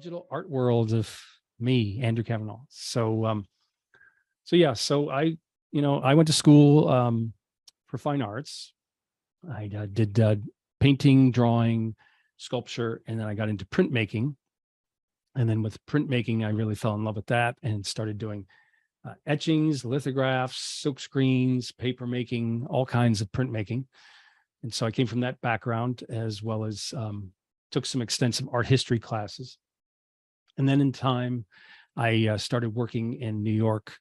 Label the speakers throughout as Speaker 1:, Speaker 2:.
Speaker 1: digital art world of me, Andrew Kavanagh. So I went to school for fine arts. I did painting, drawing, sculpture, and then I got into printmaking. And then with printmaking, I really fell in love with that and started doing etchings, lithographs, silk screens, paper making, all kinds of printmaking. And so I came from that background, as well as took some extensive art history classes. And then in time, I started working in New York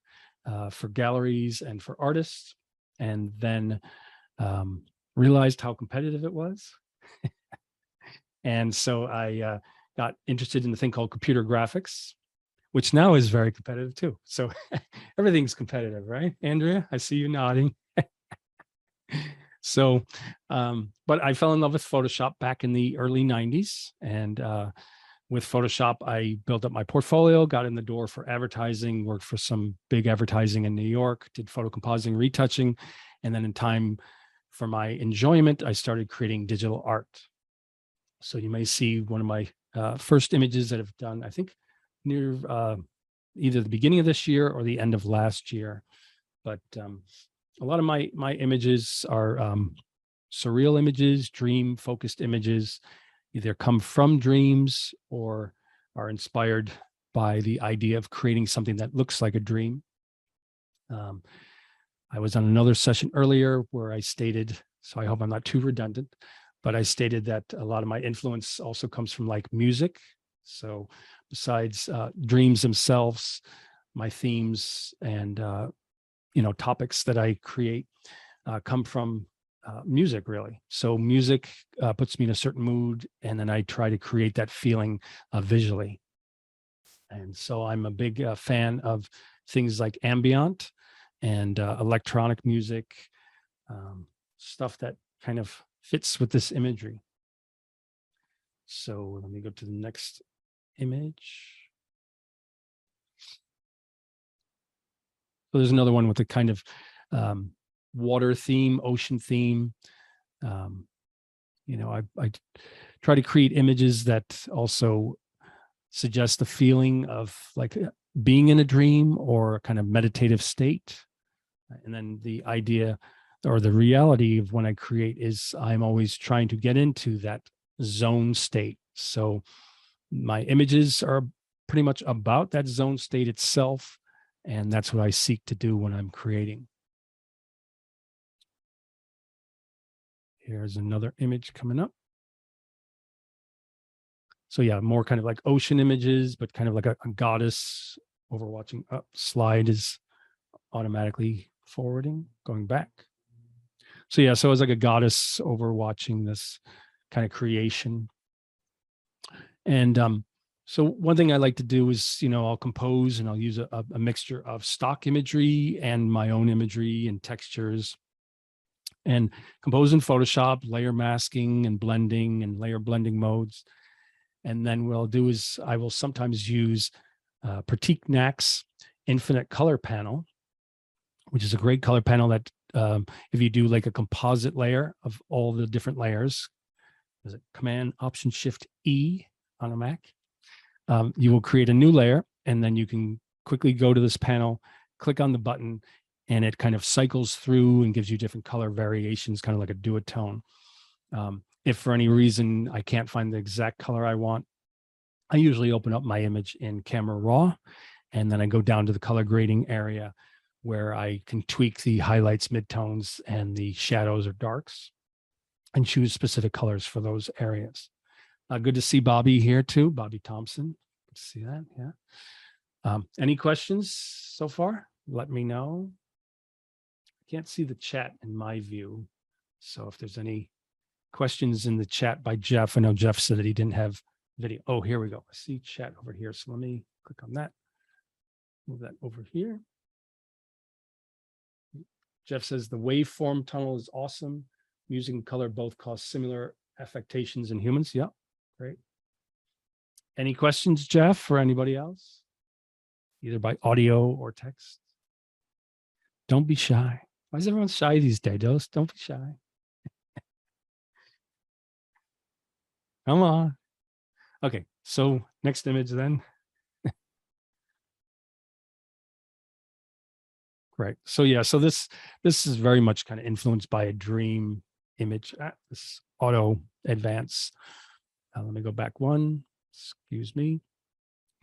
Speaker 1: for galleries and for artists, and then realized how competitive it was. And so I got interested in the thing called computer graphics, which now is very competitive too. So everything's competitive, right, Andrea? I see you nodding. So, but I fell in love with Photoshop back in the early 90s. And with Photoshop, I built up my portfolio, got in the door for advertising, worked for some big advertising in New York, did photo compositing, retouching. And then in time, for my enjoyment, I started creating digital art. So you may see one of my first images that I've done, I think, near either the beginning of this year or the end of last year. But a lot of my images are surreal images, dream-focused images, either come from dreams or are inspired by the idea of creating something that looks like a dream. I was on another session earlier where I stated, so I hope I'm not too redundant, but I stated that a lot of my influence also comes from like music. So besides dreams themselves, my themes and topics that I create come from music, really. So music puts me in a certain mood, and then I try to create that feeling visually. And so I'm a big fan of things like ambient and electronic music, stuff that kind of fits with this imagery. So let me go to the next image. So there's another one with a kind of water theme, ocean theme. I try to create images that also suggest the feeling of like being in a dream or a kind of meditative state. And then the idea or the reality of when I create is I'm always trying to get into that zone state. So my images are pretty much about that zone state itself. And that's what I seek to do when I'm creating. Here's another image coming up. So yeah, more kind of like ocean images, but kind of like a goddess overwatching. Slide is automatically forwarding, going back. So yeah, so it's like a goddess overwatching this kind of creation. And so one thing I like to do is, I'll compose and I'll use a mixture of stock imagery and my own imagery and textures, and compose in Photoshop, layer masking and blending and layer blending modes. And then what I'll do is I will sometimes use Pratik Nak's Infinite Color Panel, which is a great color panel that if you do like a composite layer of all the different layers, is it Command Option Shift E on a Mac? You will create a new layer, and then you can quickly go to this panel, click on the button, and it kind of cycles through and gives you different color variations, kind of like a duotone. If for any reason I can't find the exact color I want, I usually open up my image in Camera Raw, and then I go down to the color grading area where I can tweak the highlights, midtones, and the shadows or darks, and choose specific colors for those areas. Good to see Bobby here too, Bobby Thompson. Good to see that, yeah. Any questions so far? Let me know. I can't see the chat in my view. So if there's any questions in the chat by Jeff, I know Jeff said that he didn't have video. Oh, here we go. I see chat over here. So let me click on that. Move that over here. Jeff says the waveform tunnel is awesome. Music and color both cause similar affectations in humans. Yeah, great. Any questions, Jeff, or anybody else? Either by audio or text. Don't be shy. Why is everyone shy these days? Don't be shy. Come on. Okay, So next image then. Right. So yeah, so this is very much kind of influenced by a dream image. This auto advance. Let me go back one. Excuse me.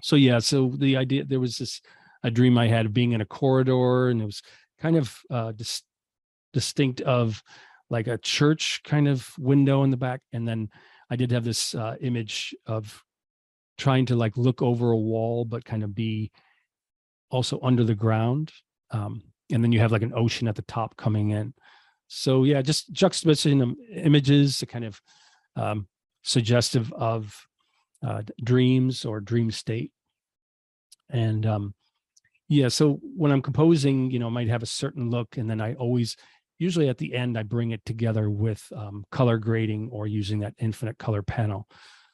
Speaker 1: So yeah, so the idea, there was a dream I had of being in a corridor, and it was kind of distinct of like a church kind of window in the back, and then I did have this image of trying to like look over a wall, but kind of be also under the ground. And then you have like an ocean at the top coming in. So yeah, just juxtaposition images to kind of suggestive of dreams or dream state. And yeah, so when I'm composing, I might have a certain look, and then I always, usually at the end, I bring it together with color grading or using that infinite color panel.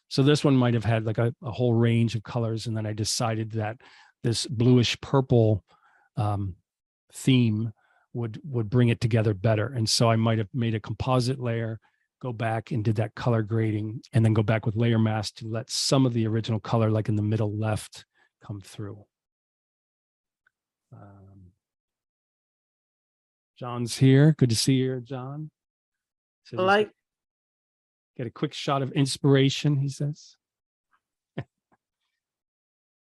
Speaker 1: So this one might have had like a whole range of colors, and then I decided that this bluish purple theme would bring it together better. And so I might have made a composite layer, go back and did that color grading, and then go back with layer mask to let some of the original color, like in the middle left, come through. John's here. Good to see you, John.
Speaker 2: I like,
Speaker 1: get a quick shot of inspiration, he says.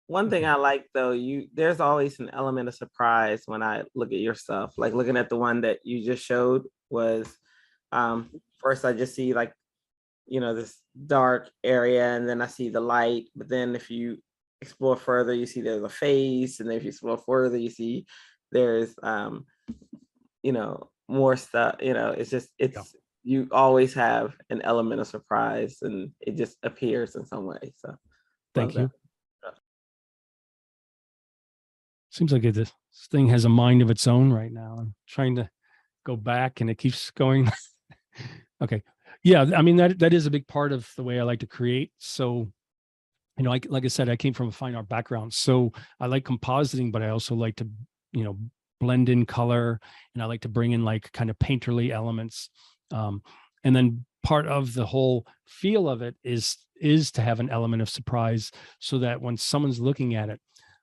Speaker 2: one thing I like though, there's always an element of surprise when I look at your stuff. Like looking at the one that you just showed was, first I just see like, this dark area, and then I see the light. But then if you explore further, you see there's a face, and then if you explore further, you see there's more stuff. You always have an element of surprise, and it just appears in some way. So
Speaker 1: thank you. Seems like this thing has a mind of its own right now. I'm trying to go back and it keeps going. Okay. Yeah. I mean, that is a big part of the way I like to create. So, like I said, I came from a fine art background. So I like compositing, but I also like to, blend in color, and I like to bring in like kind of painterly elements. And then part of the whole feel of it is to have an element of surprise, so that when someone's looking at it,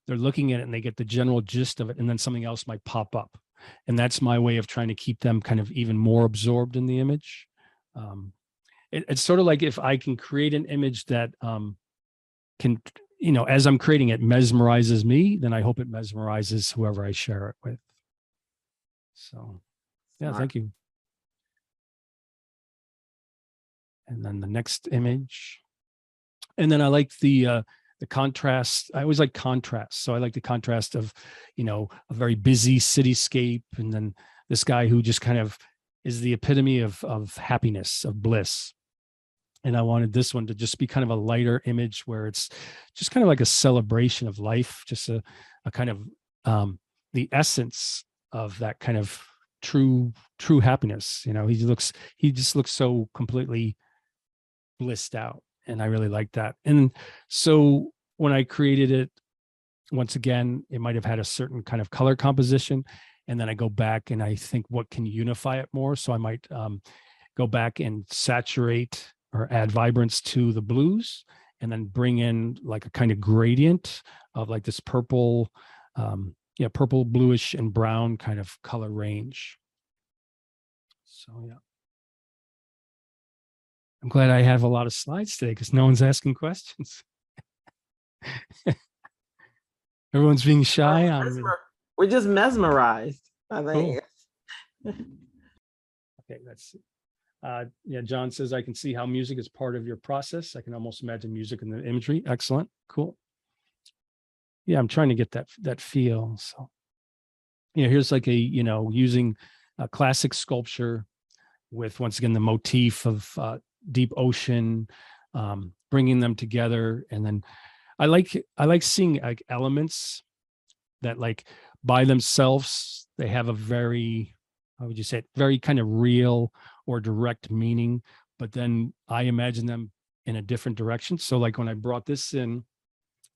Speaker 1: they're looking at it and they get the general gist of it, and then something else might pop up. And that's my way of trying to keep them kind of even more absorbed in the image. It's sort of like if I can create an image that can, as I'm creating it, mesmerizes me, then I hope it mesmerizes whoever I share it with. So, yeah, thank you. And then the next image. And then I like the contrast. I always like contrast. So I like the contrast of, a very busy cityscape, and then this guy who just kind of is the epitome of happiness, of bliss. And I wanted this one to just be kind of a lighter image, where it's just kind of like a celebration of life, just a kind of the essence of that kind of true happiness. He just looks so completely blissed out, and I really like that. And so when I created it, once again, it might have had a certain kind of color composition, and then I go back and I think, what can unify it more? So I might go back and saturate or add vibrance to the blues, and then bring in like a kind of gradient of like this purple, purple, bluish, and brown kind of color range. So yeah. I'm glad I have a lot of slides today, because no one's asking questions. Everyone's being shy.
Speaker 2: We're just mesmerized, I think.
Speaker 1: Cool. Okay, let's see. Yeah, John says, I can see how music is part of your process. I can almost imagine music in the imagery. Excellent. Cool. Yeah, I'm trying to get that feel. So, here's like using a classic sculpture with, once again, the motif of deep ocean, bringing them together. And then I like seeing like elements that, like, by themselves, they have a very, how would you say it, very kind of real or direct meaning, but then I imagine them in a different direction. So like when I brought this in,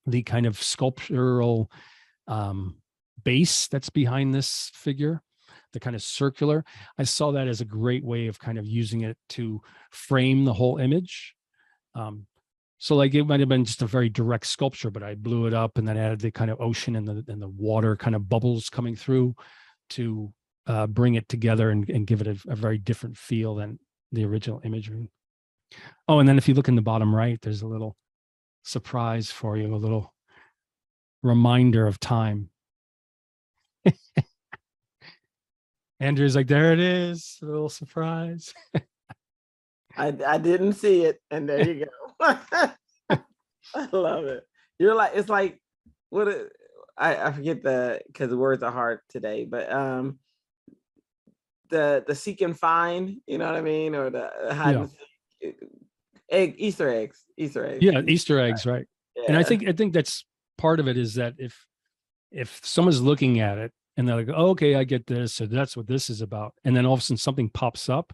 Speaker 1: the kind of sculptural base that's behind this figure, the kind of circular, I saw that as a great way of kind of using it to frame the whole image. So like it might have been just a very direct sculpture, but I blew it up and then added the kind of ocean and the water kind of bubbles coming through to bring it together and give it a very different feel than the original imagery. Oh, and then if you look in the bottom right, there's a little surprise for you, a little reminder of time. Andrew's like, there it is, a little surprise.
Speaker 2: I didn't see it, and there you go. I love it. You're like, it's like I forget because the words are hard today, but the seek and find, you know what I mean, or the hide and seek, Easter eggs.
Speaker 1: Yeah, Easter eggs, right?
Speaker 2: Yeah.
Speaker 1: And I think that's part of it, is that if someone's looking at it and they're like, oh, okay, I get this, so that's what this is about, and then all of a sudden something pops up,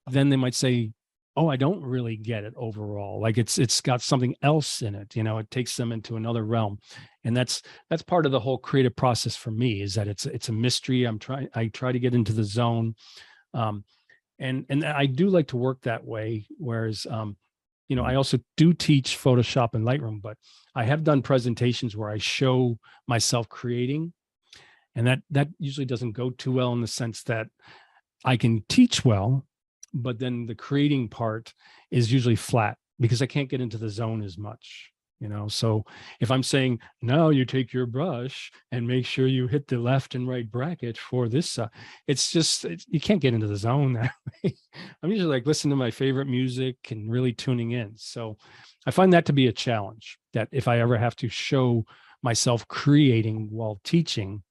Speaker 1: then they might say, oh, I don't really get it overall. Like it's got something else in it, it takes them into another realm. And that's part of the whole creative process for me, is that it's a mystery. I try to get into the zone. And I do like to work that way. Whereas, I also do teach Photoshop and Lightroom, but I have done presentations where I show myself creating, and that usually doesn't go too well, in the sense that I can teach well, but then the creating part is usually flat because I can't get into the zone as much, So if I'm saying, now you take your brush and make sure you hit the left and right bracket for this, you can't get into the zone that way. I'm usually like listening to my favorite music and really tuning in. So I find that to be a challenge, that if I ever have to show myself creating while teaching,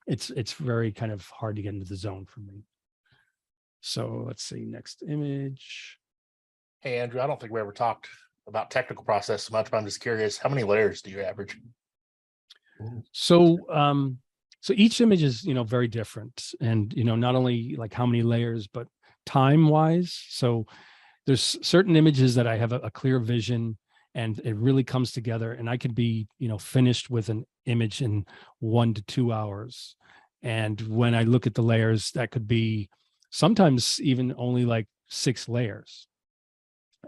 Speaker 1: it's very kind of hard to get into the zone for me. So let's see, next image.
Speaker 3: Hey, Andrew, I don't think we ever talked about technical process so much, but I'm just curious, how many layers do you average?
Speaker 1: So, so each image is, very different, and, not only like how many layers, but time wise. So there's certain images that I have a clear vision and it really comes together, and I could be, finished with an image in 1 to 2 hours. And when I look at the layers, that could be sometimes even only like 6 layers.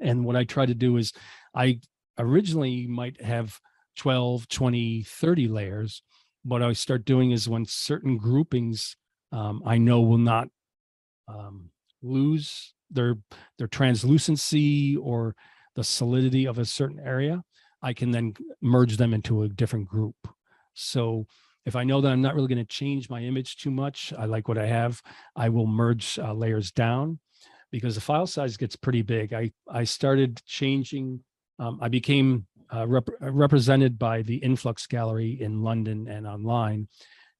Speaker 1: And what I try to do is, I originally might have 12, 20, 30 layers. What I start doing is, when certain groupings I know will not lose their translucency or the solidity of a certain area, I can then merge them into a different group. So if I know that I'm not really going to change my image too much, I like what I have, I will merge layers down, because the file size gets pretty big. I started changing. I became represented by the Influx Gallery in London and online,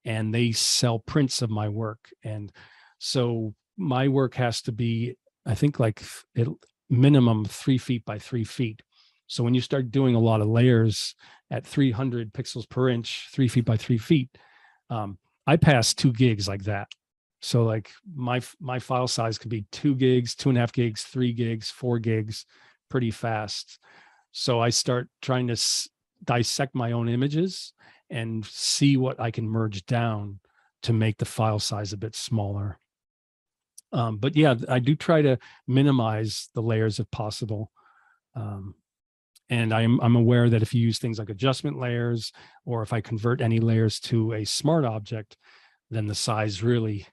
Speaker 1: and they sell prints of my work. And so my work has to be, I think, like minimum 3 feet by 3 feet. So when you start doing a lot of layers at 300 pixels per inch, 3 feet by 3 feet, I pass 2 gigs like that. So like my file size could be 2 gigs, 2.5 gigs, 3 gigs, 4 gigs, pretty fast. So I start trying to dissect my own images and see what I can merge down to make the file size a bit smaller. But yeah, I do try to minimize the layers if possible. And I'm aware that if you use things like adjustment layers, or if I convert any layers to a smart object, then the size really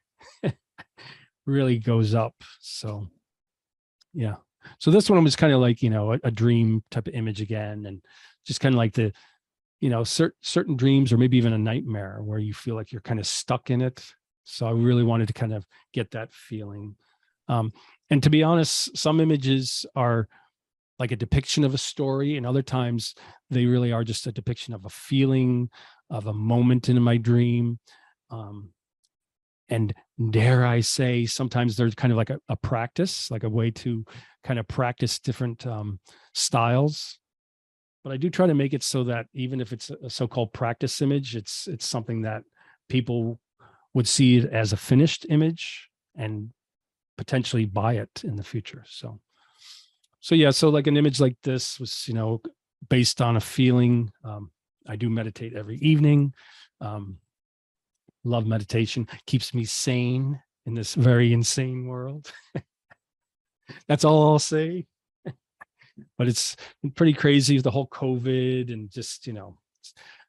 Speaker 1: really goes up. So yeah, so this one was kind of like, a dream type of image again, and just kind of like the, certain dreams, or maybe even a nightmare where you feel like you're kind of stuck in it. So I really wanted to kind of get that feeling. And to be honest, some images are like a depiction of a story, and other times they really are just a depiction of a feeling, of a moment in my dream. And dare I say, sometimes there's kind of like a practice, like a way to kind of practice different styles. But I do try to make it so that even if it's a so-called practice image, it's something that people would see it as a finished image and potentially buy it in the future. So yeah, so like an image like this was, based on a feeling. I do meditate every evening. Love meditation, keeps me sane in this very insane world. That's all I'll say. but it's been pretty crazy with the whole COVID and just,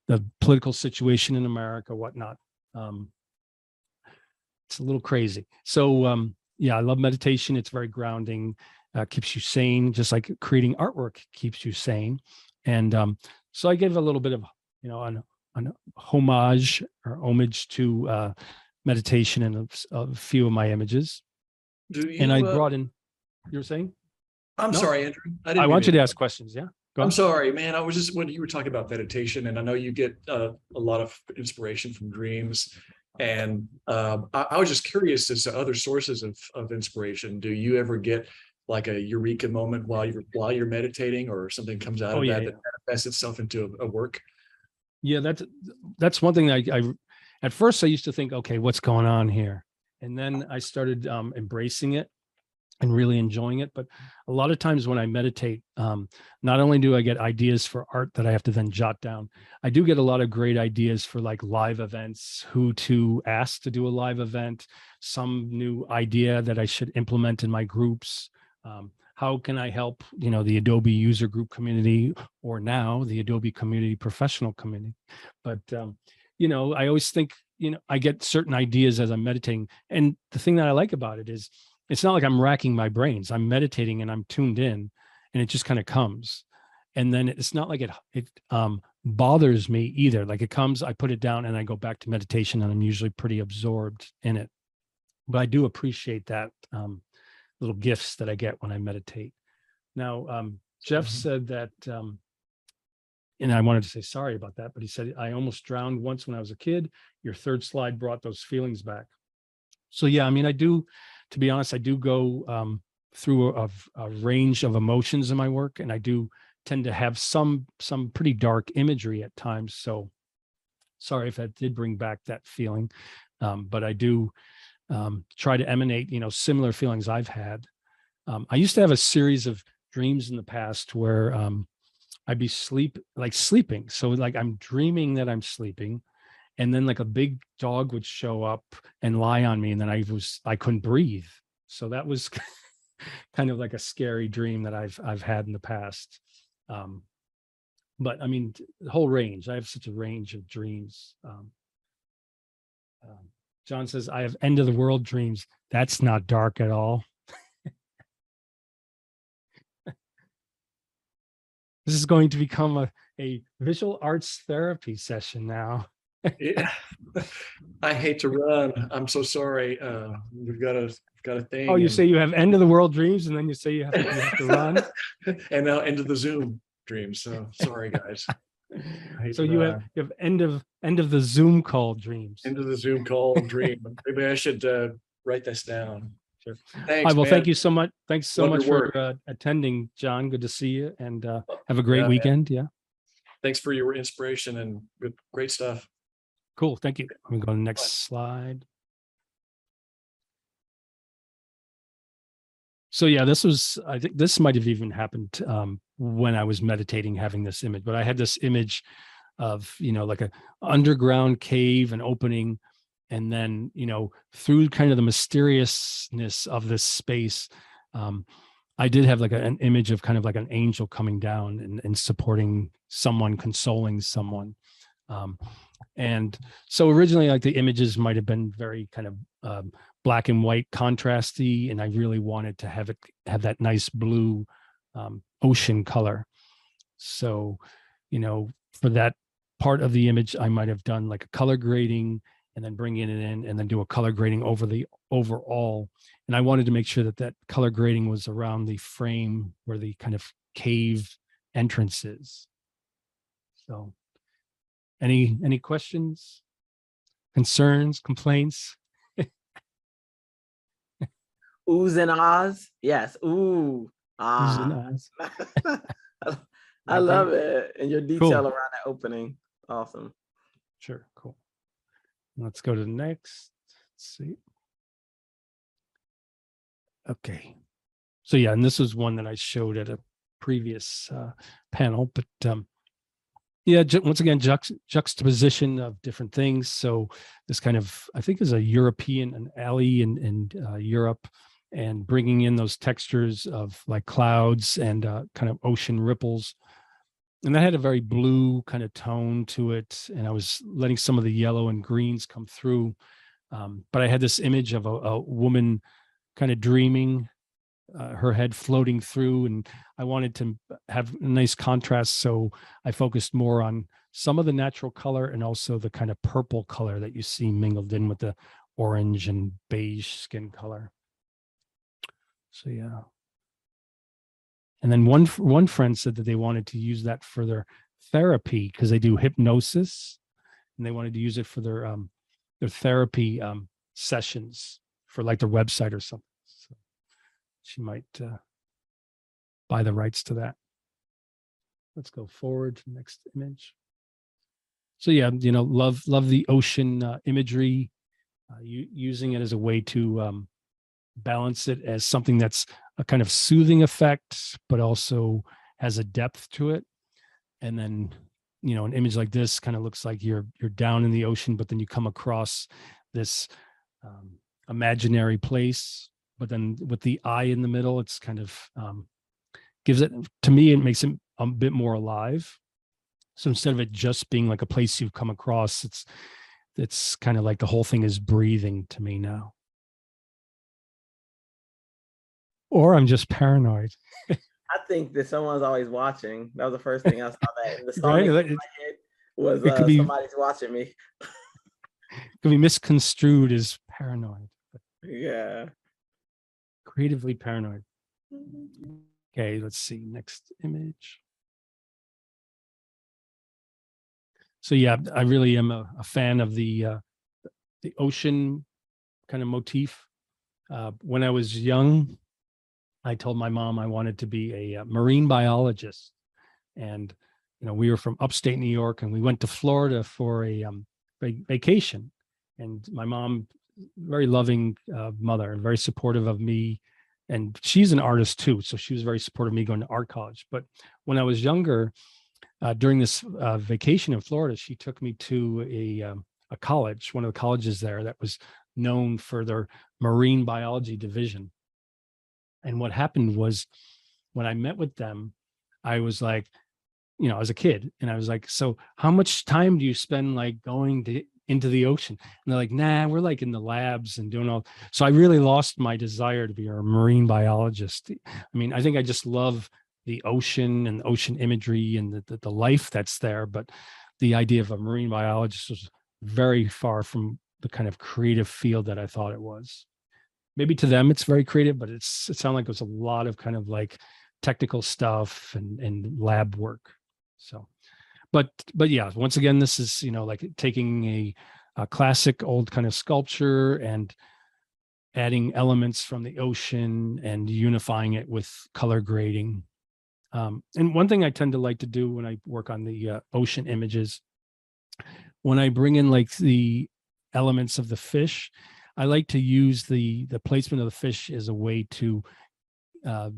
Speaker 1: the political situation in America, whatnot. It's a little crazy. So, yeah, I love meditation. It's very grounding, keeps you sane, just like creating artwork keeps you sane. And so I gave a little bit of, an homage to meditation in a few of my images. And I brought in, you were saying?
Speaker 4: I'm
Speaker 1: No.
Speaker 4: sorry, Andrew.
Speaker 1: I want you to ask questions. Yeah. Go
Speaker 4: I'm
Speaker 1: on.
Speaker 4: sorry, man. I was just when you were talking about meditation, and I know you get a lot of inspiration from dreams. And I was just curious as to other sources of inspiration. Do you ever get like a eureka moment while you're meditating, or something comes out of that manifests itself into a work?
Speaker 1: Yeah, that's one thing I at first I used to think, okay, what's going on here? And then I started embracing it and really enjoying it. But a lot of times when I meditate, not only do I get ideas for art that I have to then jot down, I do get a lot of great ideas for like live events, who to ask to do a live event, some new idea that I should implement in my groups. How can I help, the Adobe user group community, or now the Adobe community professional community? But, I always think, I get certain ideas as I'm meditating. And the thing that I like about it is it's not like I'm racking my brains. I'm meditating and I'm tuned in, and it just kind of comes. And then it's not like it bothers me either. Like it comes, I put it down and I go back to meditation, and I'm usually pretty absorbed in it. But I do appreciate that little gifts that I get when I meditate. Now, Jeff said that, and I wanted to say sorry about that, but he said, I almost drowned once when I was a kid. Your third slide brought those feelings back. So yeah, I mean, to be honest, I do go through a range of emotions in my work, and I do tend to have some pretty dark imagery at times. So sorry if that did bring back that feeling, but I do try to emanate, similar feelings I've had. I used to have a series of dreams in the past where I'd be sleeping. So like I'm dreaming that I'm sleeping, and then like a big dog would show up and lie on me, and then I couldn't breathe. So that was kind of like a scary dream that I've had in the past. But I mean, the whole range. I have such a range of dreams. John says, I have end of the world dreams. That's not dark at all. This is going to become a visual arts therapy session now.
Speaker 4: Yeah. I hate to run. I'm so sorry. We've got a thing.
Speaker 1: Oh, you say you have end of the world dreams, and then you say you have to run.
Speaker 4: And now end of the Zoom dreams. So sorry, guys.
Speaker 1: So you have end of the Zoom call dreams.
Speaker 4: End of the Zoom call dream. Maybe I should write this down.
Speaker 1: Sure.
Speaker 4: Thanks.
Speaker 1: Well,
Speaker 4: man.
Speaker 1: thank you so much. Thanks so
Speaker 4: Love
Speaker 1: much
Speaker 4: your
Speaker 1: for attending, John. Good to see you, and have a great weekend. Yeah.
Speaker 4: Thanks for your inspiration and great stuff.
Speaker 1: Cool. Thank you. I'm going to go to the next slide. So yeah, I think this might have even happened when I was meditating, having this image, but I had this image of, like a underground cave, an opening, and then, through kind of the mysteriousness of this space, I did have like an image of kind of like an angel coming down and supporting someone, consoling someone. And so originally, like the images might have been very kind of black and white, contrasty, and I really wanted to have that nice blue ocean color. So, for that part of the image, I might have done like a color grading, and then bring it in, and then do a color grading over the overall. And I wanted to make sure that color grading was around the frame where the kind of cave entrance is. So any questions, concerns, complaints?
Speaker 2: Oohs and ahs. Yes. Ooh.
Speaker 1: Who's in
Speaker 2: Ah.
Speaker 1: eyes?
Speaker 2: I love it. And your detail
Speaker 1: Cool.
Speaker 2: around that opening. Awesome.
Speaker 1: Sure, cool. Let's go to the next. Let's see. Okay. So yeah, and this was one that I showed at a previous panel, but yeah, once again, juxtaposition of different things. So this kind of, I think, is an alley in Europe, and bringing in those textures of like clouds and kind of ocean ripples. And that had a very blue kind of tone to it. And I was letting some of the yellow and greens come through. But I had this image of a woman kind of dreaming, her head floating through, and I wanted to have a nice contrast. So I focused more on some of the natural color and also the kind of purple color that you see mingled in with the orange and beige skin color. So yeah. And then one friend said that they wanted to use that for their therapy because they do hypnosis, and they wanted to use it for their therapy sessions for like their website or something. So she might buy the rights to that. Let's go forward to the next image. So yeah, love the ocean imagery, using it as a way to balance it as something that's a kind of soothing effect, but also has a depth to it. And then, an image like this kind of looks like you're down in the ocean, but then you come across this imaginary place. But then with the eye in the middle, it's kind of gives it, to me, it makes it a bit more alive. So instead of it just being like a place you've come across, it's kind of like the whole thing is breathing to me now. Or I'm just paranoid.
Speaker 2: I think that someone's always watching. That was the first thing I saw. That and the song
Speaker 1: Right?
Speaker 2: that came to my head was
Speaker 1: It could be
Speaker 2: somebody's watching me.
Speaker 1: could be misconstrued as paranoid.
Speaker 2: Yeah.
Speaker 1: Creatively paranoid. Okay, let's see. Next image. So yeah, I really am a fan of the ocean kind of motif. When I was young, I told my mom I wanted to be a marine biologist, and we were from upstate New York, and we went to Florida for a vacation. And my mom, very loving mother, and very supportive of me. And she's an artist too, so she was very supportive of me going to art college. But when I was younger, during this vacation in Florida, she took me to a college, one of the colleges there that was known for their marine biology division. And what happened was, when I met with them, I was like, I was a kid, and I was like, so how much time do you spend like going into the ocean? And they're like, nah, we're like in the labs and doing all. So I really lost my desire to be a marine biologist. I mean, I think I just love the ocean and ocean imagery and the life that's there. But the idea of a marine biologist was very far from the kind of creative field that I thought it was. Maybe to them it's very creative, but it sounded like it was a lot of kind of like technical stuff and lab work. So, but yeah, once again, this is, like taking a classic old kind of sculpture and adding elements from the ocean and unifying it with color grading. And one thing I tend to like to do when I work on the ocean images, when I bring in like the elements of the fish, I like to use the placement of the fish as a way to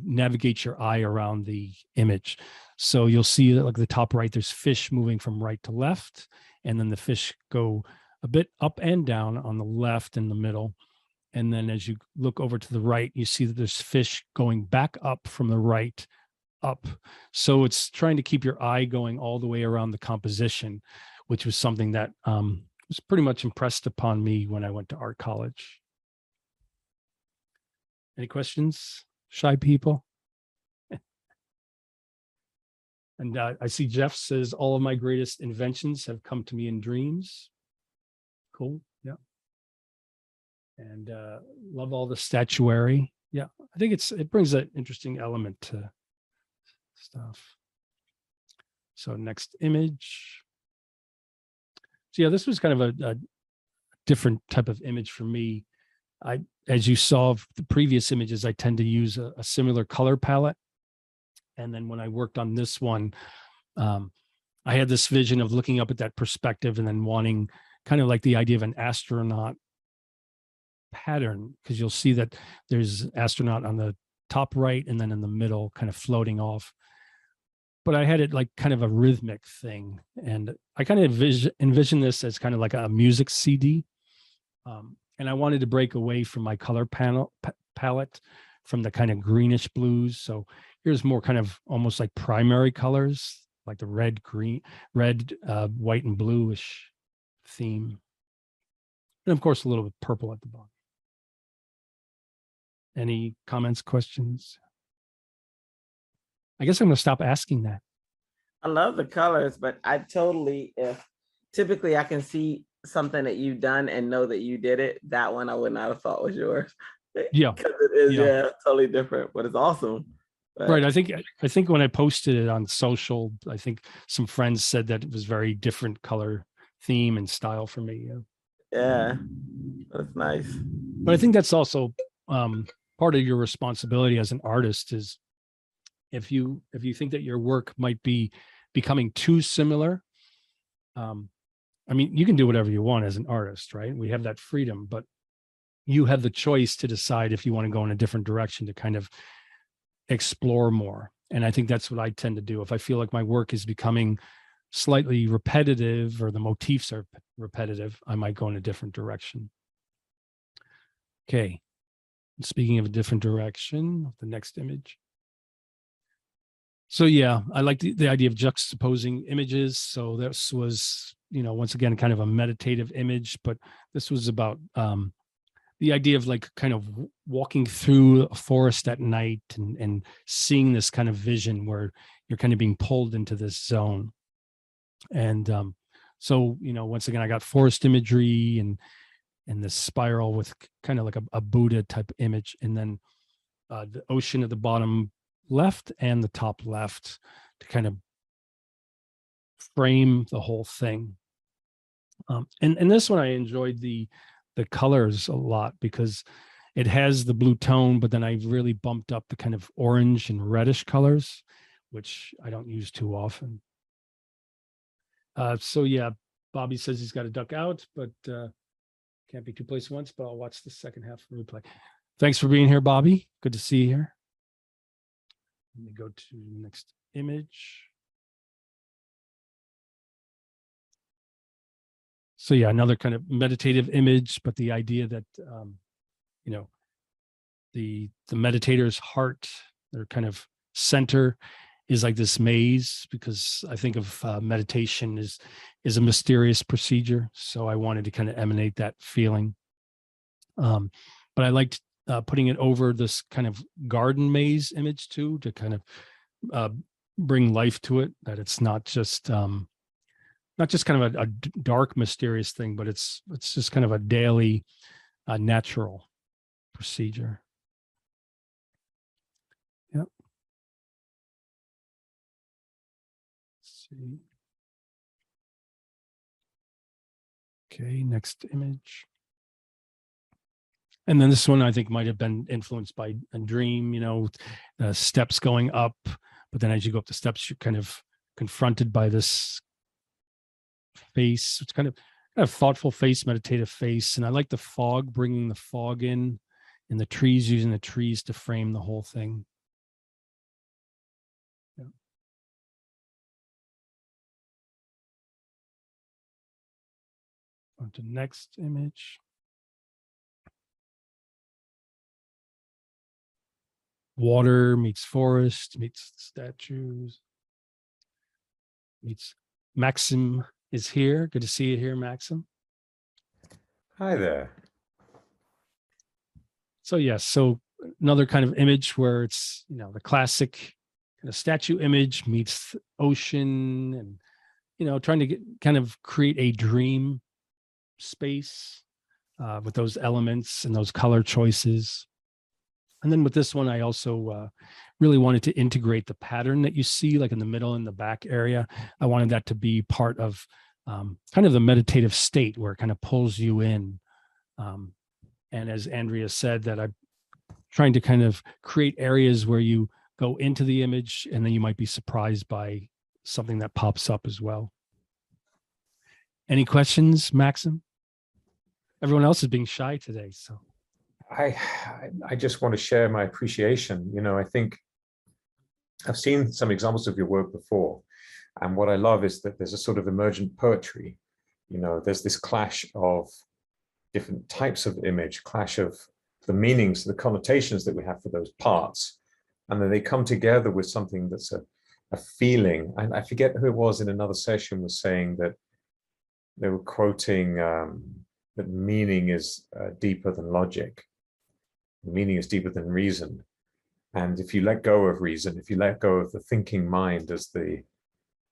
Speaker 1: navigate your eye around the image. So you'll see that like the top right, there's fish moving from right to left, and then the fish go a bit up and down on the left in the middle. And then as you look over to the right, you see that there's fish going back up from the right up. So it's trying to keep your eye going all the way around the composition, which was something that was pretty much impressed upon me when I went to art college. Any questions, shy people? And I see Jeff says, all of my greatest inventions have come to me in dreams. Cool. Yeah. And love all the statuary. Yeah, I think it brings an interesting element to stuff. So next image. So yeah, this was kind of a different type of image for me. As you saw the previous images, I tend to use a similar color palette. And then when I worked on this one, I had this vision of looking up at that perspective and then wanting kind of like the idea of an astronaut pattern, because you'll see that there's astronaut on the top right and then in the middle kind of floating off. But I had it like kind of a rhythmic thing. And I kind of envision this as kind of like a music CD. And I wanted to break away from my color palette from the kind of greenish blues. So here's more kind of almost like primary colors, like the red, green, red, white, and bluish theme. And of course, a little bit purple at the bottom. Any comments, questions? I guess I'm going to stop asking that.
Speaker 2: I love the colors, but I totally, if typically I can see something that you've done and know that you did it, that one I would not have thought was yours.
Speaker 1: Yeah.
Speaker 2: Because it is,
Speaker 1: Yeah.
Speaker 2: yeah, totally different, but it's awesome. But,
Speaker 1: Right. I think when I posted it on social, I think some friends said that it was very different color theme and style for me. Yeah.
Speaker 2: yeah, that's nice.
Speaker 1: But I think that's also part of your responsibility as an artist is if you think that your work might be becoming too similar, I mean, you can do whatever you want as an artist, right? We have that freedom, but you have the choice to decide if you want to go in a different direction to kind of explore more. And I think that's what I tend to do. If I feel like my work is becoming slightly repetitive or the motifs are repetitive, I might go in a different direction. Okay. Speaking of a different direction, the next image. So yeah, I like the idea of juxtaposing images. So this was, once again, kind of a meditative image, but this was about the idea of like kind of walking through a forest at night and seeing this kind of vision where you're kind of being pulled into this zone. And so, once again, I got forest imagery and this spiral with kind of like a Buddha type image. And then the ocean at the bottom left and the top left to kind of frame the whole thing. And this one, I enjoyed the colors a lot because it has the blue tone, but then I really bumped up the kind of orange and reddish colors, which I don't use too often. So yeah, Bobby says he's got to duck out, but can't be two places at once, but I'll watch the second half of the replay. Thanks for being here, Bobby. Good to see you here. Let me go to the next image. So yeah, another kind of meditative image, but the idea that, the meditator's heart, their kind of center is like this maze, because I think of meditation is a mysterious procedure. So I wanted to kind of emanate that feeling. But I liked putting it over this kind of garden maze image too, to kind of bring life to it, that it's not just kind of a dark, mysterious thing, but it's just kind of a daily, natural procedure. Yep. Let's see. Okay, next image. And then this one I think might have been influenced by a dream, steps going up, but then as you go up the steps, you're kind of confronted by this face. It's kind of thoughtful face, meditative face. And I like the fog, bringing the fog in, and the trees, using the trees to frame the whole thing. Yeah. On to the next image. Water meets forest, meets statues, meets Maxim is here. Good to see you here, Maxim.
Speaker 5: Hi there.
Speaker 1: So yes, so another kind of image where it's, the classic kind of statue image meets ocean, and, trying to kind of create a dream space with those elements and those color choices. And then with this one, I also really wanted to integrate the pattern that you see like in the middle and the back area. I wanted that to be part of kind of the meditative state where it kind of pulls you in. And as Andrea said, that I'm trying to kind of create areas where you go into the image and then you might be surprised by something that pops up as well. Any questions, Maxim? Everyone else is being shy today, so.
Speaker 5: I just want to share my appreciation. I think I've seen some examples of your work before, and what I love is that there's a sort of emergent poetry. There's this clash of different types of image, clash of the meanings, the connotations that we have for those parts. And then they come together with something that's a feeling. And I forget who it was in another session was saying that they were quoting that meaning is deeper than logic. Meaning is deeper than reason. And if you let go of reason, if you let go of the thinking mind as the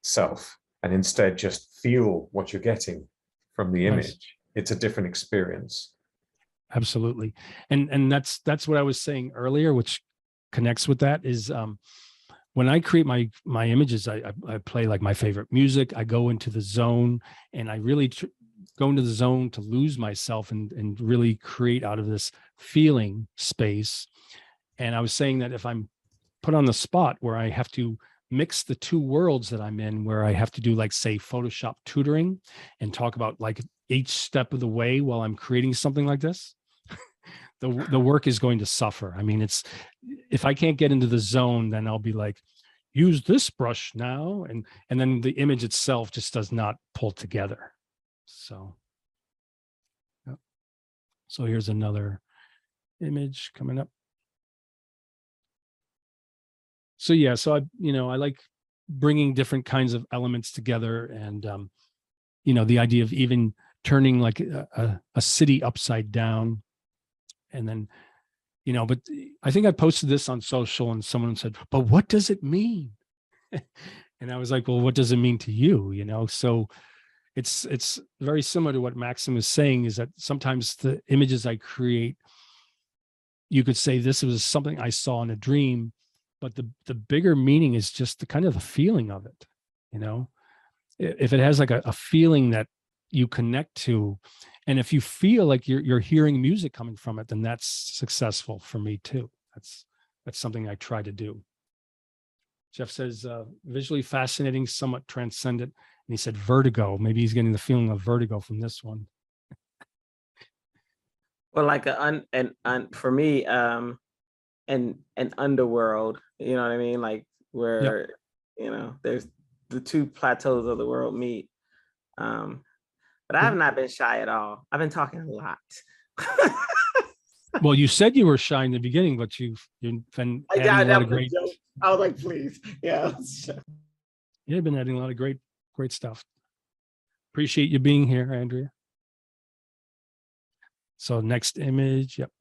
Speaker 5: self, and instead just feel what you're getting from the image,
Speaker 1: Nice.
Speaker 5: it's a different experience.
Speaker 1: Absolutely. And that's what I was saying earlier, which connects with that is when I create my images, I play like my favorite music. I go into the zone, and I really go into the zone to lose myself and really create out of this feeling space. And I was saying that if I'm put on the spot where I have to mix the two worlds that I'm in, where I have to do like, say, Photoshop tutoring and talk about like each step of the way while I'm creating something like this, the work is going to suffer. I mean, it's, if I can't get into the zone, then I'll be like, use this brush now. And then the image itself just does not pull together. So, yep. So here's another image coming up. So yeah, so I like bringing different kinds of elements together, and the idea of even turning like a city upside down, and then but I think I posted this on social, and someone said, "But what does it mean?" And I was like, "Well, what does it mean to you?" So it's very similar to what Maxim is saying, is that sometimes the images I create, you could say this was something I saw in a dream, but the bigger meaning is just the kind of the feeling of it. If it has like a feeling that you connect to, and if you feel like you're hearing music coming from it, then that's successful for me too. That's something I try to do. Jeff says, visually fascinating, somewhat transcendent. And he said vertigo. Maybe he's getting the feeling of vertigo from this one.
Speaker 2: Well, like for me, an underworld, you know what I mean? Like where, there's the two plateaus of the world meet. But I have not been shy at all. I've been talking a lot.
Speaker 1: Well, you said you were shy in the beginning, but you've been adding a lot of great.
Speaker 2: I was like, please, yeah.
Speaker 1: You've been adding a lot of great stuff. Appreciate you being here, Andrea. So next image, yep.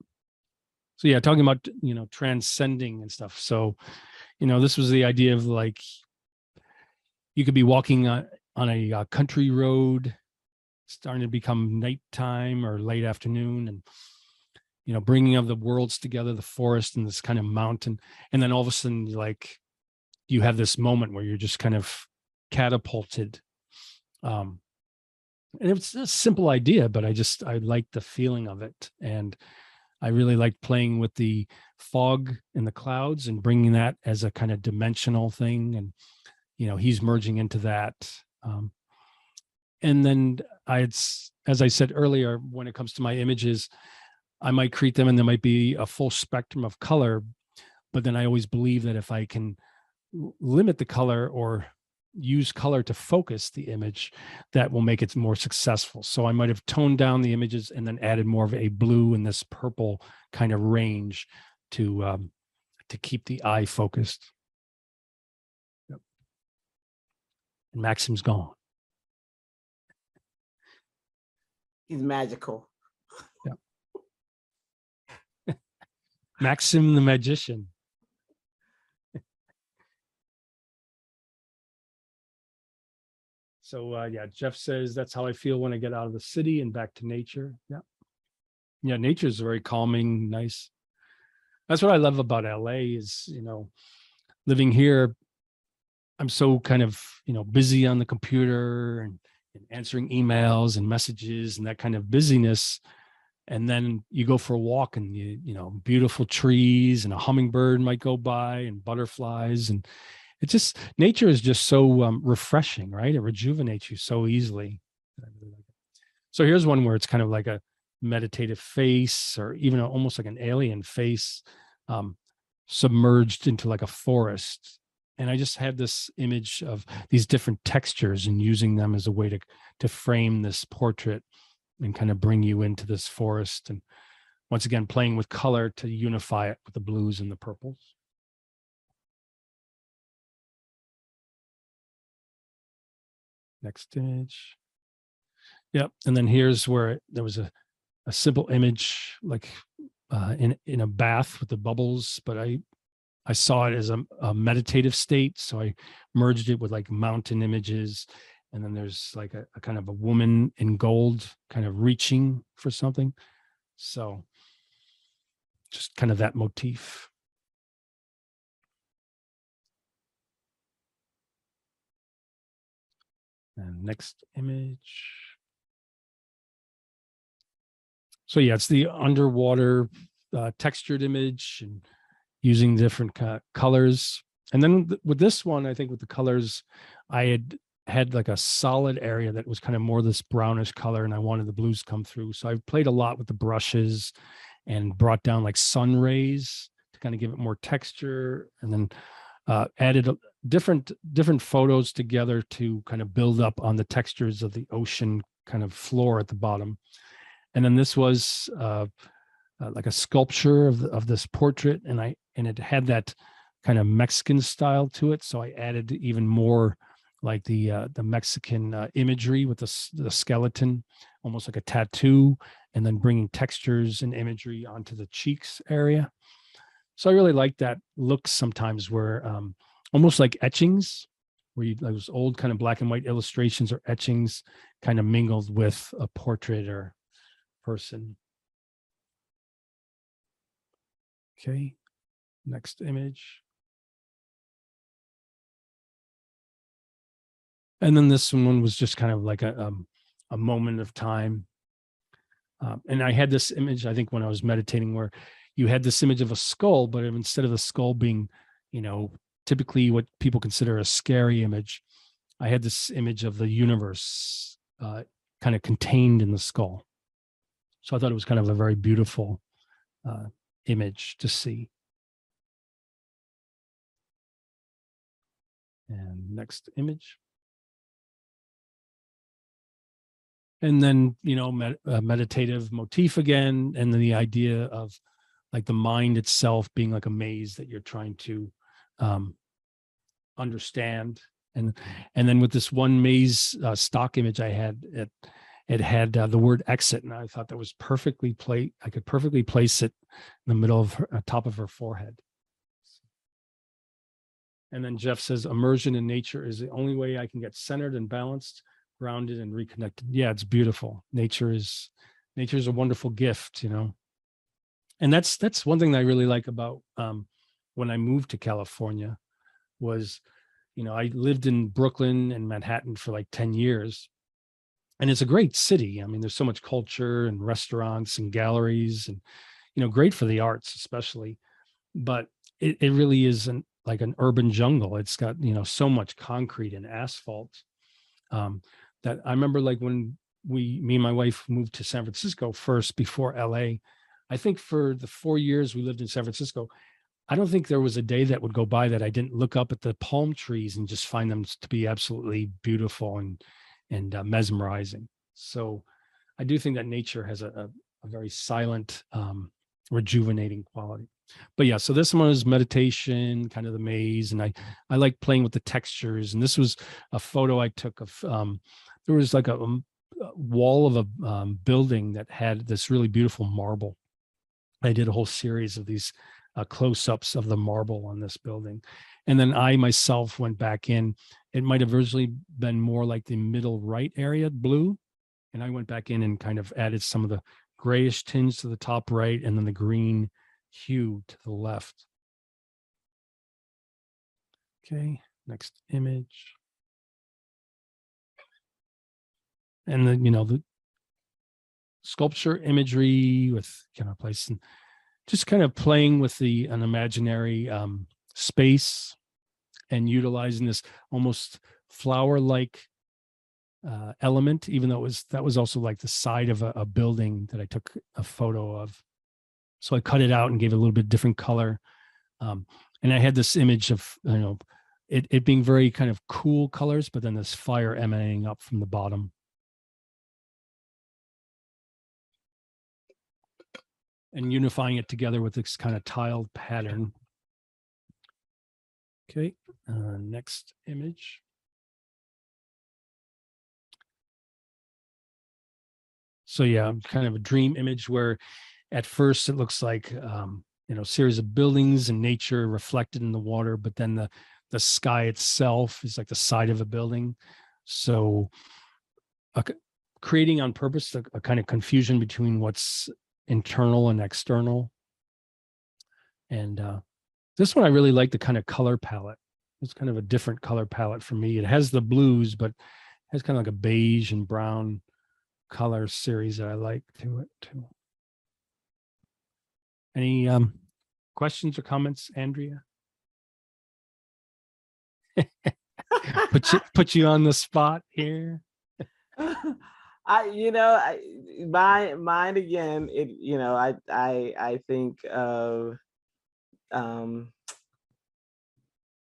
Speaker 1: So yeah, talking about transcending and stuff. So this was the idea of like you could be walking on a country road, starting to become nighttime or late afternoon, and bringing of the worlds together, the forest and this kind of mountain, and then all of a sudden you have this moment where you're just kind of catapulted. And it's a simple idea, but I like the feeling of it, and I really like playing with the fog and the clouds and bringing that as a kind of dimensional thing, and he's merging into that. And then as I said earlier, when it comes to my images, I might create them and there might be a full spectrum of color, but then I always believe that if I can limit the color or use color to focus the image, that will make it more successful. So I might have toned down the images and then added more of a blue and this purple kind of range to keep the eye focused. Yep. And Maxim's gone.
Speaker 2: He's magical.
Speaker 1: Yep. Maxim the magician. So yeah, Jeff says that's how I feel when I get out of the city and back to nature. Yeah, nature is very calming, nice. That's what I love about LA is, living here, I'm so kind of, busy on the computer and answering emails and messages and that kind of busyness. And then you go for a walk and beautiful trees and a hummingbird might go by and butterflies, and it's just, nature is just so refreshing, right? It rejuvenates you so easily. So here's one where it's kind of like a meditative face, or even almost like an alien face, submerged into like a forest. And I just had this image of these different textures and using them as a way to frame this portrait. and kind of bring you into this forest. And once again, playing with color to unify it with the blues and the purples. Next image. Yep. And then here's where there was a simple image, like in a bath with the bubbles, but I saw it as a meditative state. So I merged it with like mountain images. And then there's like a kind of a woman in gold kind of reaching for something. So just kind of that motif. And next image. So yeah, it's the underwater textured image and using different colors. And then with this one, I think with the colors, I had like a solid area that was kind of more this brownish color, and I wanted the blues come through. So I played a lot with the brushes and brought down like sun rays to kind of give it more texture, and then added different photos together to kind of build up on the textures of the ocean kind of floor at the bottom. And then this was like a sculpture of this portrait, and it had that kind of Mexican style to it. So I added even more like the Mexican imagery with the skeleton, almost like a tattoo, and then bringing textures and imagery onto the cheeks area. So I really like that look sometimes where almost like etchings, where you those old kind of black and white illustrations or etchings kind of mingled with a portrait or person. Okay, next image. And then this one was just kind of like a moment of time. And I had this image, I think, when I was meditating, where you had this image of a skull, but instead of the skull being, typically what people consider a scary image, I had this image of the universe kind of contained in the skull. So I thought it was kind of a very beautiful image to see. And next image. And then, meditative motif again, and then the idea of like the mind itself being like a maze that you're trying to understand. And then with this one maze stock image I had, it had the word exit, and I thought that was perfectly placed. I could perfectly place it in the middle of her, top of her forehead. And then Jeff says, immersion in nature is the only way I can get centered and balanced, grounded and reconnected. Yeah, it's beautiful. Nature is a wonderful gift, And that's one thing that I really like about when I moved to California was, I lived in Brooklyn and Manhattan for like 10 years. And it's a great city. I mean, there's so much culture and restaurants and galleries and, great for the arts, especially. But it really isn't like an urban jungle. It's got, so much concrete and asphalt that I remember like when me and my wife moved to San Francisco first before LA. I think for the 4 years we lived in San Francisco, I don't think there was a day that would go by that I didn't look up at the palm trees and just find them to be absolutely beautiful and mesmerizing. So I do think that nature has a very silent, rejuvenating quality. But yeah, so this one is meditation, kind of the maze, and I like playing with the textures. And this was a photo I took of there was like a wall of a building that had this really beautiful marble. I did a whole series of these close-ups of the marble on this building, and then I myself went back in. It might have originally been more like the middle right area blue, and I went back in and kind of added some of the grayish tinge to the top right, and then the green hue to the left. Okay, next image. And then, the sculpture imagery with kind of place and just kind of playing with an imaginary space and utilizing this almost flower-like element, even though that was also like the side of a building that I took a photo of. So I cut it out and gave it a little bit different color. And I had this image of, it being very kind of cool colors, but then this fire emanating up from the bottom. and unifying it together with this kind of tiled pattern. Okay, next image. So yeah, kind of a dream image where at first it looks like, series of buildings and nature reflected in the water, but then the sky itself is like the side of a building. So creating on purpose a kind of confusion between what's internal and external. And this one, I really like the kind of color palette. It's kind of a different color palette for me. It has the blues, but has kind of like a beige and brown color series that I like to it too. Any questions or comments, Andrea? put you on the spot here.
Speaker 2: Mine again, I think of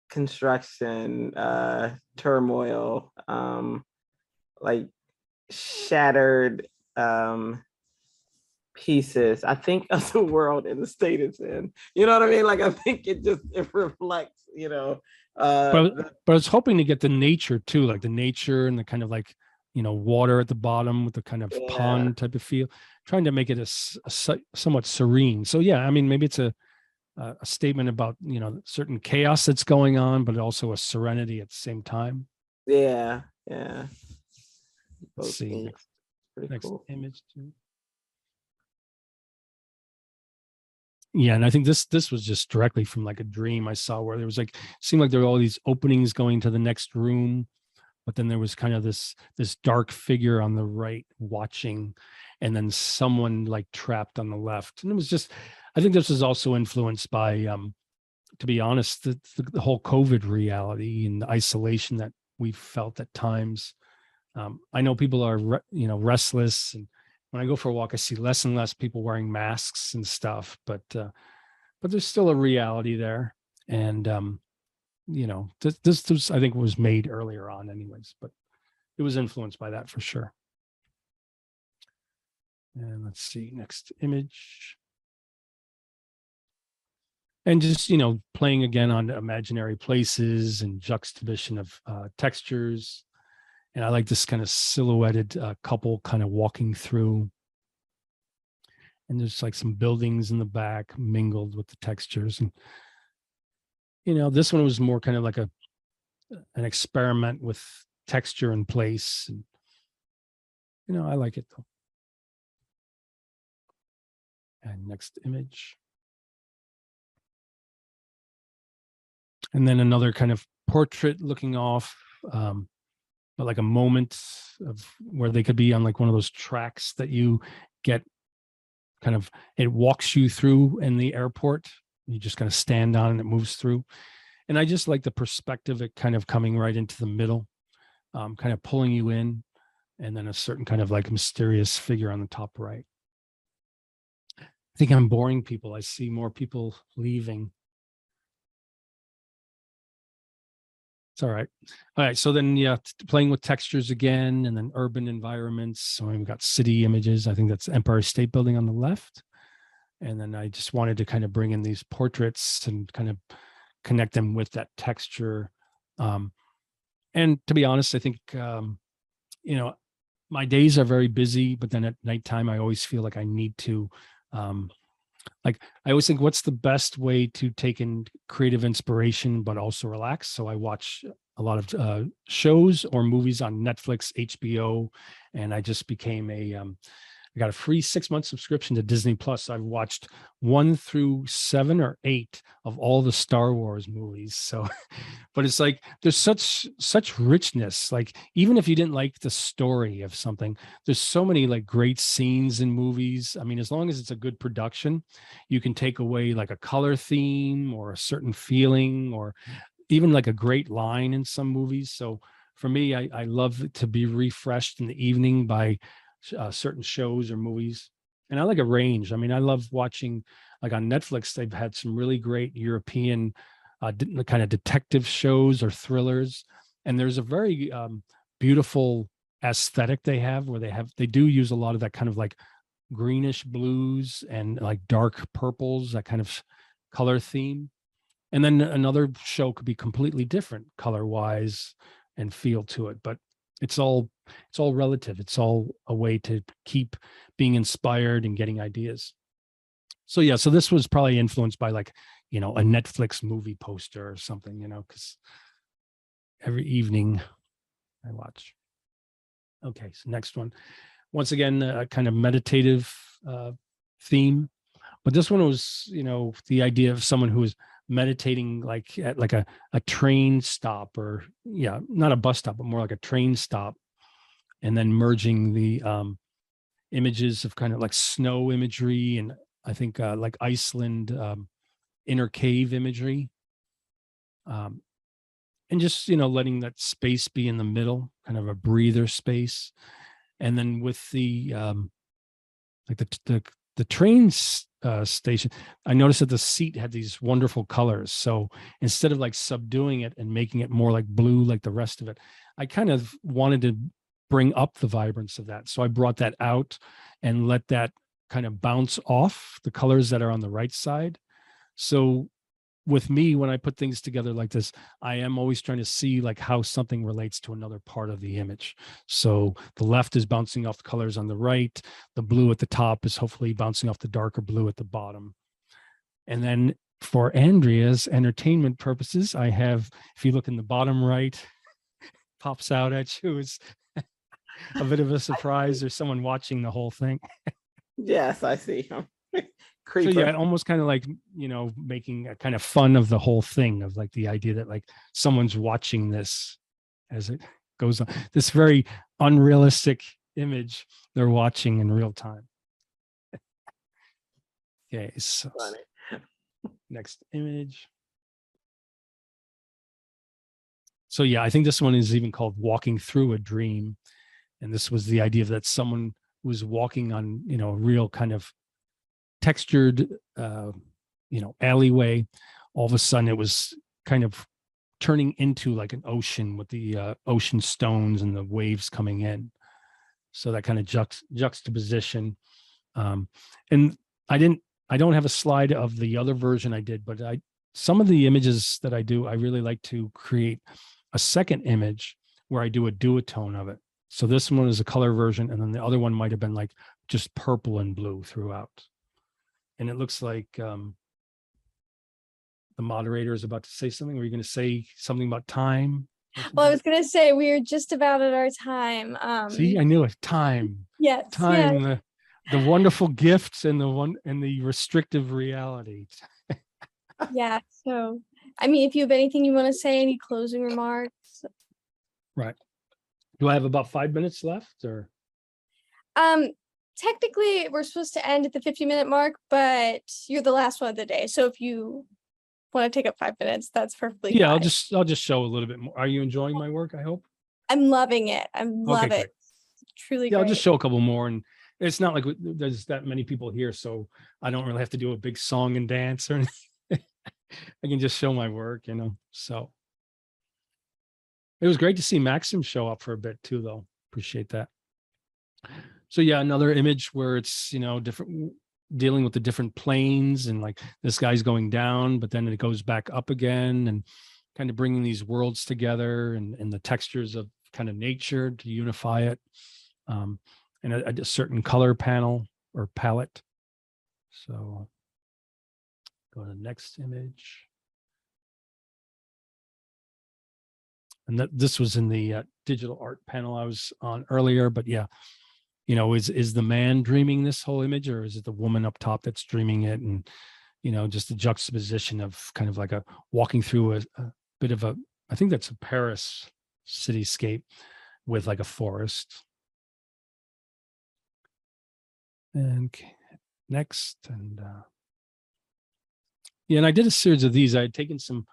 Speaker 2: construction, turmoil, like shattered pieces. I think of the world and the state it's in. You know what I mean? Like, I think it reflects,
Speaker 1: but I was hoping to get the nature too, like the nature and the kind of like, water at the bottom with the kind of pond type of feel, trying to make it a somewhat serene. So yeah, I mean, maybe it's a statement about, certain chaos that's going on, but also a serenity at the same time.
Speaker 2: Yeah.
Speaker 1: Let's see. Next
Speaker 2: cool.
Speaker 1: image too. Yeah, and I think this was just directly from like a dream I saw where there was like, seemed like there were all these openings going to the next room, but then there was kind of this dark figure on the right watching, and then someone like trapped on the left. And it was just, I think this was also influenced by, to be honest, the whole COVID reality and the isolation that we felt at times. I know people are, restless, and when I go for a walk, I see less and less people wearing masks and stuff, but there's still a reality there. And, this I think was made earlier on anyways, but it was influenced by that for sure. And let's see, next image. And just, playing again on imaginary places and juxtaposition of textures. And I like this kind of silhouetted couple kind of walking through. And there's like some buildings in the back mingled with the textures. And, this one was more kind of like an experiment with texture and place. And, I like it though. And next image. And then another kind of portrait looking off, but like a moment of where they could be on like one of those tracks that you get kind of, it walks you through in the airport. You just kind of stand on and it moves through. And I just like the perspective, it kind of coming right into the middle, kind of pulling you in, and then a certain kind of like mysterious figure on the top right. I think I'm boring people. I see more people leaving. It's all right. All right. So then, yeah, playing with textures again, and then urban environments. So we've got city images. I think that's Empire State Building on the left. And then I just wanted to kind of bring in these portraits and kind of connect them with that texture. And to be honest, I think, my days are very busy, but then at nighttime, I always feel like I need to, like, I always think, what's the best way to take in creative inspiration, but also relax? So I watch a lot of shows or movies on Netflix, HBO, and I just became I got a free 6-month subscription to Disney Plus. So I've watched 1 through 7 or 8 of all the Star Wars movies. So, but it's like, there's such richness. Like, even if you didn't like the story of something, there's so many like great scenes in movies. I mean, as long as it's a good production, you can take away like a color theme or a certain feeling, or even like a great line in some movies. So for me, I love to be refreshed in the evening by certain shows or movies. And I like a range. I mean, I love watching, like on Netflix, they've had some really great European kind of detective shows or thrillers. And there's a very beautiful aesthetic they have, where they do use a lot of that kind of like greenish blues and like dark purples, that kind of color theme. And then another show could be completely different color wise and feel to it, but it's all relative. It's all a way to keep being inspired and getting ideas. So yeah, so this was probably influenced by like, a Netflix movie poster or something, because every evening I watch. Okay, so next one. Once again, a kind of meditative theme, but this one was, the idea of someone who was meditating like at like a train stop, or not a bus stop, but more like a train stop, and then merging the images of kind of like snow imagery and I think like Iceland inner cave imagery, and just letting that space be in the middle, kind of a breather space. And then with the like the train station, I noticed that the seat had these wonderful colors. So instead of like subduing it and making it more like blue like the rest of it, I kind of wanted to bring up the vibrance of that. So I brought that out and let that kind of bounce off the colors that are on the right side. So with me, when I put things together like this, I am always trying to see like how something relates to another part of the image. So the left is bouncing off the colors on the right. The blue at the top is hopefully bouncing off the darker blue at the bottom. And then for Andrea's entertainment purposes, I have, if you look in the bottom right, pops out at you is a bit of a surprise. There's someone watching the whole thing.
Speaker 2: Yes, I see him.
Speaker 1: So yeah, almost kind of like, making a kind of fun of the whole thing, of like the idea that like someone's watching this as it goes on. This very unrealistic image they're watching in real time. Okay, so next image. So yeah, I think this one is even called Walking Through a Dream. And this was the idea that someone was walking on, a real kind of textured alleyway. All of a sudden it was kind of turning into like an ocean with the ocean stones and the waves coming in. So that kind of juxtaposition. And I don't have a slide of the other version I did, but some of the images that I do, I really like to create a second image where I do a duotone of it. So this one is a color version, and then the other one might have been like just purple and blue throughout. And it looks like the moderator is about to say something. Are you going to say something about time?
Speaker 6: Well, I was going to say we are just about at our time.
Speaker 1: See, I knew it. Time.
Speaker 6: Yes.
Speaker 1: Time.
Speaker 6: Yes.
Speaker 1: The wonderful gifts and the restrictive reality.
Speaker 6: Yeah. So, I mean, if you have anything you want to say, any closing remarks?
Speaker 1: Right. Do I have about 5 minutes left, or?
Speaker 6: Technically, we're supposed to end at the 50-minute mark, but you're the last one of the day. So if you want to take up 5 minutes, that's perfectly fine.
Speaker 1: I'll just show a little bit more. Are you enjoying my work? I hope.
Speaker 6: I'm loving it. I love it. Truly.
Speaker 1: Yeah,
Speaker 6: great.
Speaker 1: I'll just show a couple more, and it's not like there's that many people here, so I don't really have to do a big song and dance or anything. I can just show my work, So it was great to see Maxim show up for a bit too, though. Appreciate that. So yeah, another image where it's, different, dealing with the different planes, and like this guy's going down, but then it goes back up again, and kind of bringing these worlds together and the textures of kind of nature to unify it. And a certain color panel or palette. So go to the next image. And this was in the digital art panel I was on earlier, but yeah, is the man dreaming this whole image, or is it the woman up top that's dreaming it? And, just the juxtaposition of kind of like a walking through a bit of I think that's a Paris cityscape with like a forest. And next, and and I did a series of these. I had taken some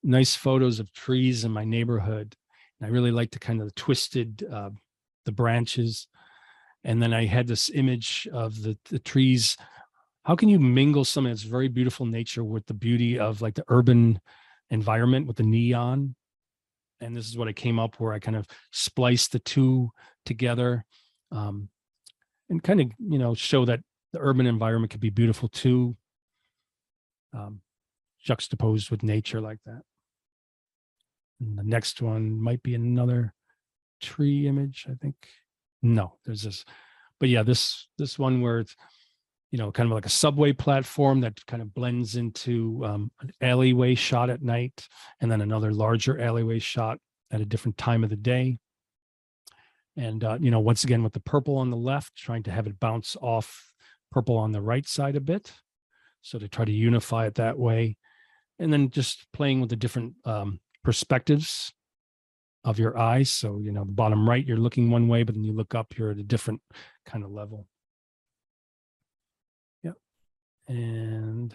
Speaker 1: nice photos of trees in my neighborhood, and I really liked the kind of twisted the branches. And then I had this image of the trees. How can you mingle something that's very beautiful nature with the beauty of like the urban environment with the neon? And this is what I came up where I kind of spliced the two together. and kind of, show that the urban environment could be beautiful too, juxtaposed with nature like that. And the next one might be another tree image, I think. No, there's this, but yeah, this one where it's, kind of like a subway platform that kind of blends into an alleyway shot at night, and then another larger alleyway shot at a different time of the day. And, once again, with the purple on the left, trying to have it bounce off purple on the right side a bit. So to try to unify it that way. And then just playing with the different perspectives of your eyes. So, the bottom right, you're looking one way, but then you look up, you're at a different kind of level. Yep. And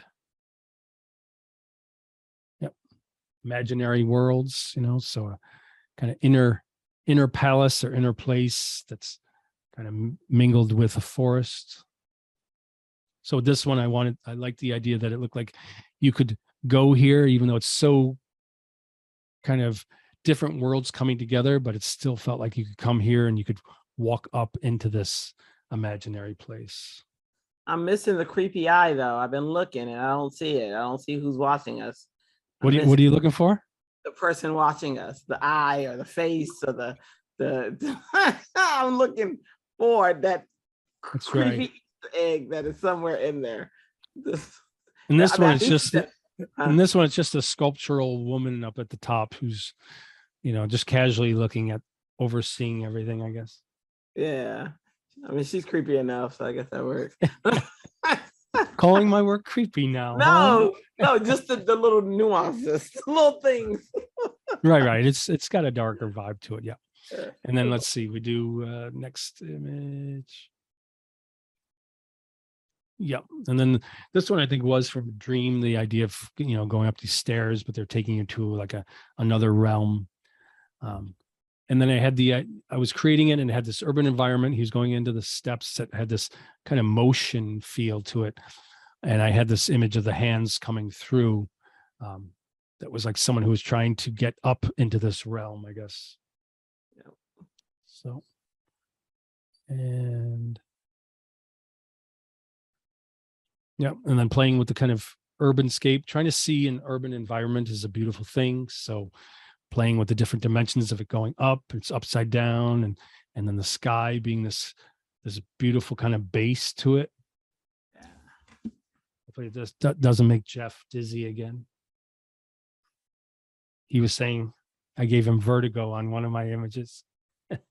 Speaker 1: yep. Imaginary worlds, so a kind of inner palace or inner place that's kind of mingled with a forest. So this one I like the idea that it looked like you could go here, even though it's so kind of different worlds coming together, but it still felt like you could come here and you could walk up into this imaginary place.
Speaker 2: I'm missing the creepy eye though. I've been looking and I don't see it. I don't see who's watching us.
Speaker 1: What are you looking for?
Speaker 2: The person watching us, the eye or the face or the I'm looking for that
Speaker 1: That's
Speaker 2: creepy
Speaker 1: right.
Speaker 2: Easter egg that is somewhere in there.
Speaker 1: And this
Speaker 2: I mean,
Speaker 1: one
Speaker 2: I
Speaker 1: is
Speaker 2: think
Speaker 1: just
Speaker 2: that-
Speaker 1: and this one it's just a sculptural woman up at the top who's, just casually looking at overseeing everything, I guess.
Speaker 2: Yeah. I mean, she's creepy enough, so I guess that works.
Speaker 1: Calling my work creepy now. Huh?
Speaker 2: No, just the little nuances, the little things.
Speaker 1: Right. It's got a darker vibe to it. Yeah.
Speaker 2: Yeah.
Speaker 1: And then let's see, we do next image. Yep. And then this one I think was from a dream, the idea of, going up these stairs, but they're taking you to like another realm. And then I was creating it and it had this urban environment. He was going into the steps that had this kind of motion feel to it. And I had this image of the hands coming through that was like someone who was trying to get up into this realm, I guess.
Speaker 2: Yep.
Speaker 1: So, and yeah, and then playing with the kind of urban scape, trying to see an urban environment is a beautiful thing. So playing with the different dimensions of it going up, it's upside down, and then the sky being this beautiful kind of base to it.
Speaker 2: Yeah.
Speaker 1: Hopefully this doesn't make Jeff dizzy again. He was saying I gave him vertigo on one of my images. Let's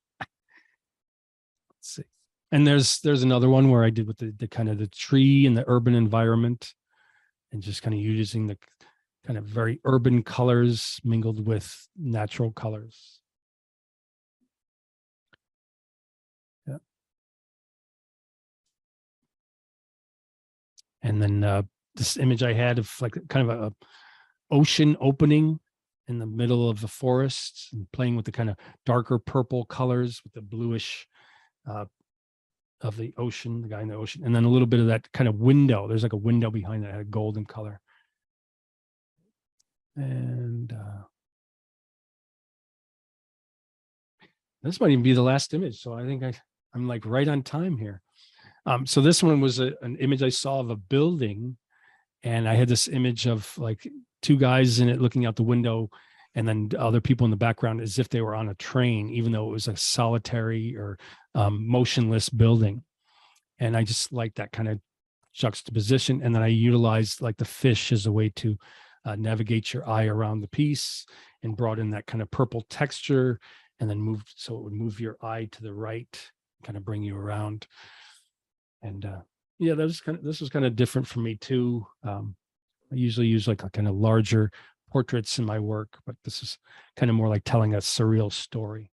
Speaker 1: see. And there's another one where I did with the kind of the tree and the urban environment and just kind of using the kind of very urban colors mingled with natural colors. Yeah. And then this image I had of like kind of a ocean opening in the middle of the forest and playing with the kind of darker purple colors with the bluish of the ocean, the guy in the ocean, and then a little bit of that kind of window. There's like a window behind that had a golden color. And this might even be the last image. So I think I'm like right on time here. So this one was an image I saw of a building, and I had this image of like two guys in it looking out the window, and then other people in the background as if they were on a train, even though it was a solitary or motionless building. And I just like that kind of juxtaposition. And then I utilized like the fish as a way to navigate your eye around the piece and brought in that kind of purple texture and then moved so it would move your eye to the right, kind of bring you around. And yeah, this was kind of different for me too. I usually use like a kind of larger portraits in my work, but this is kind of more like telling a surreal story.